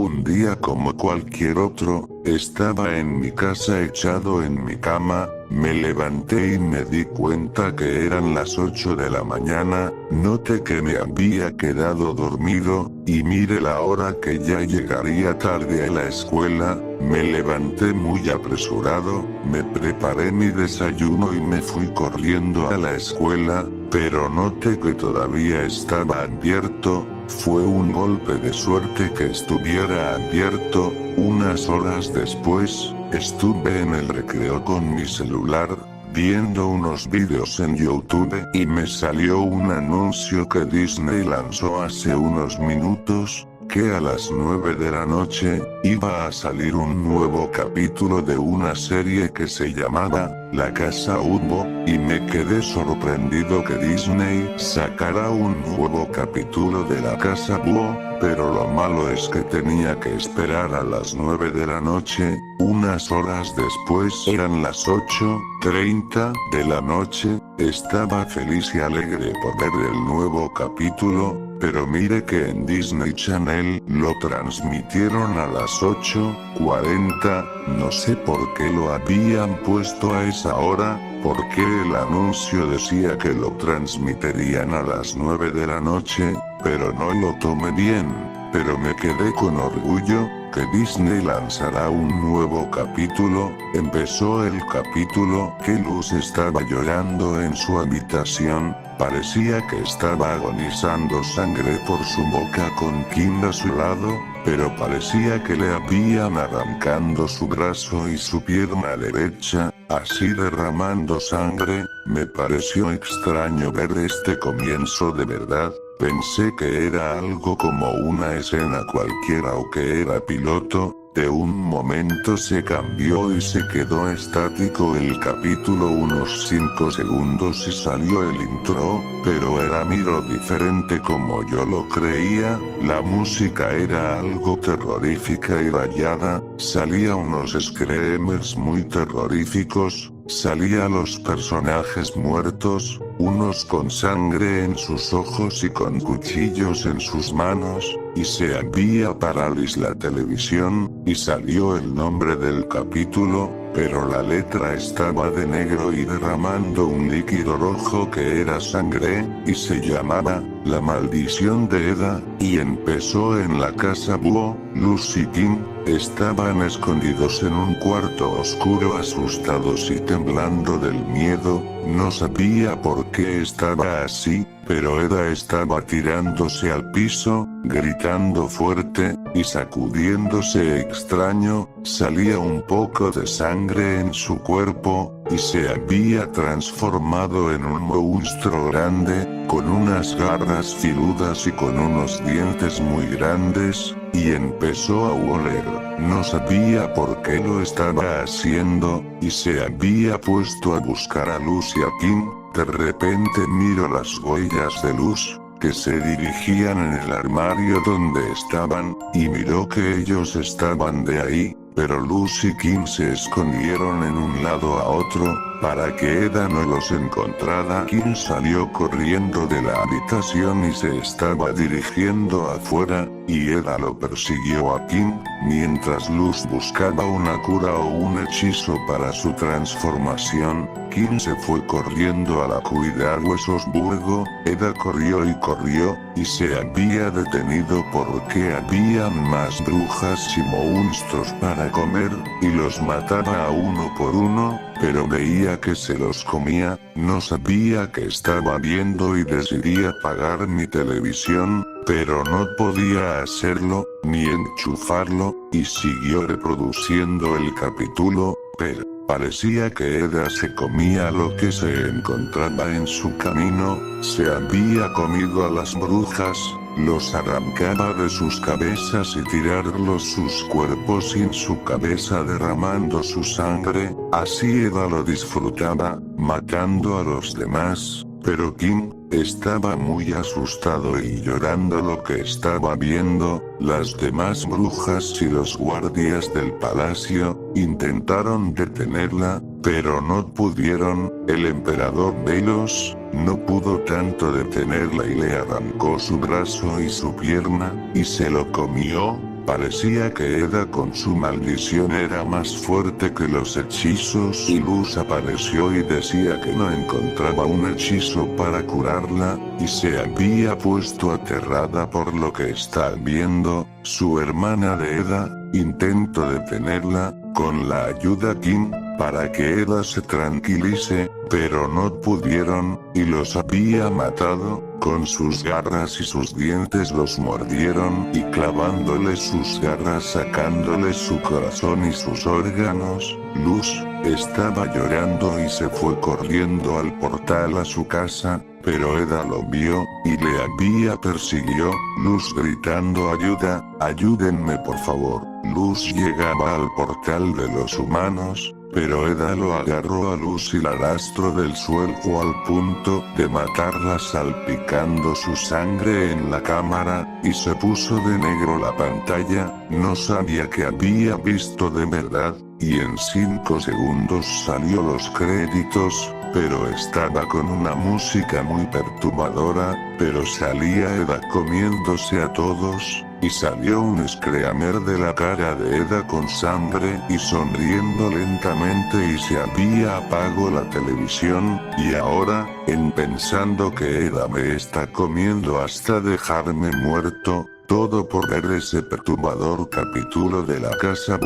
Un día como cualquier otro, estaba en mi casa echado en mi cama, me levanté y me di cuenta que eran las 8 de la mañana, noté que me había quedado dormido, y mire la hora que ya llegaría tarde a la escuela, me levanté muy apresurado, me preparé mi desayuno y me fui corriendo a la escuela, pero noté que todavía estaba abierto. Fue un golpe de suerte que estuviera abierto. Unas horas después, estuve en el recreo con mi celular, viendo unos vídeos en YouTube y me salió un anuncio que Disney lanzó hace unos minutos, que a las 9 de la noche, iba a salir un nuevo capítulo de una serie que se llamaba La Casa Búho, y me quedé sorprendido que Disney sacara un nuevo capítulo de La Casa Búho, pero lo malo es que tenía que esperar a las 9 de la noche, unas horas después eran las 8:30 de la noche, estaba feliz y alegre por ver el nuevo capítulo, pero mire que en Disney Channel lo transmitieron a las 8:40, no sé por qué lo habían puesto a esa hora, porque el anuncio decía que lo transmitirían a las 9 de la noche, pero no lo tomé bien, pero me quedé con orgullo, que Disney lanzará un nuevo capítulo. Empezó el capítulo que Luz estaba llorando en su habitación, parecía que estaba agonizando sangre por su boca con Kim a su lado, pero parecía que le habían arrancando su brazo y su pierna derecha, así derramando sangre. Me pareció extraño ver este comienzo de verdad. Pensé que era algo como una escena cualquiera o que era piloto. De un momento se cambió y se quedó estático el capítulo unos 5 segundos y salió el intro, pero era miro diferente como yo lo creía, la música era algo terrorífica y rayada, salía unos screamers muy terroríficos, salía los personajes muertos, unos con sangre en sus ojos y con cuchillos en sus manos, y se había parálisis la televisión, y salió el nombre del capítulo, pero la letra estaba de negro y derramando un líquido rojo que era sangre, y se llamaba La Maldición de Eda, y empezó en la casa Búho. Luz y Kim estaban escondidos en un cuarto oscuro, asustados y temblando del miedo, no sabía por qué estaba así, pero Eda estaba tirándose al piso, gritando fuerte, y sacudiéndose extraño, salía un poco de sangre en su cuerpo, y se había transformado en un monstruo grande, con unas garras filudas y con unos dientes muy grandes, y empezó a oler, no sabía por qué lo estaba haciendo, y se había puesto a buscar a Luz y a Kim. De repente miro las huellas de Luz, que se dirigían en el armario donde estaban, y miró que ellos estaban de ahí, pero Luz y Kim se escondieron en un lado a otro, para que Eda no los encontrara. Kim salió corriendo de la habitación y se estaba dirigiendo afuera, y Eda lo persiguió a Kim, mientras Luz buscaba una cura o un hechizo para su transformación. Kim se fue corriendo a la Cuidahuesos Burgo, Eda corrió, y se había detenido porque habían más brujas y monstruos para comer, y los mataba a uno por uno, pero veía que se los comía, no sabía qué estaba viendo y decidí apagar mi televisión, pero no podía hacerlo, ni enchufarlo, y siguió reproduciendo el capítulo, pero parecía que Eda se comía lo que se encontraba en su camino, se había comido a las brujas, los arrancaba de sus cabezas y tirarlos sus cuerpos sin su cabeza derramando su sangre, así Eda lo disfrutaba, matando a los demás, pero Kim estaba muy asustado y llorando lo que estaba viendo. Las demás brujas y los guardias del palacio intentaron detenerla, pero no pudieron. El emperador Velos no pudo tanto detenerla y le arrancó su brazo y su pierna, y se lo comió. Parecía que Eda con su maldición era más fuerte que los hechizos y Luz apareció y decía que no encontraba un hechizo para curarla, y se había puesto aterrada por lo que está viendo. Su hermana de Eda intentó detenerla, con la ayuda Kim, para que Eda se tranquilice, pero no pudieron, y los había matado. Con sus garras y sus dientes los mordieron y clavándoles sus garras sacándoles su corazón y sus órganos. Luz estaba llorando y se fue corriendo al portal a su casa, pero Eda lo vio, y le había persiguió. Luz gritando ayuda, ayúdenme por favor. Luz llegaba al portal de los humanos, pero Eda lo agarró a Luz y la arrastró del suelo al punto de matarla salpicando su sangre en la cámara, y se puso de negro la pantalla. No sabía que había visto de verdad, y en 5 segundos salió los créditos, pero estaba con una música muy perturbadora, pero salía Eda comiéndose a todos. Y salió un screamer de la cara de Eda con sangre y sonriendo lentamente y se había apagado la televisión, y ahora, pensando que Eda me está comiendo hasta dejarme muerto, todo por ver ese perturbador capítulo de La Casa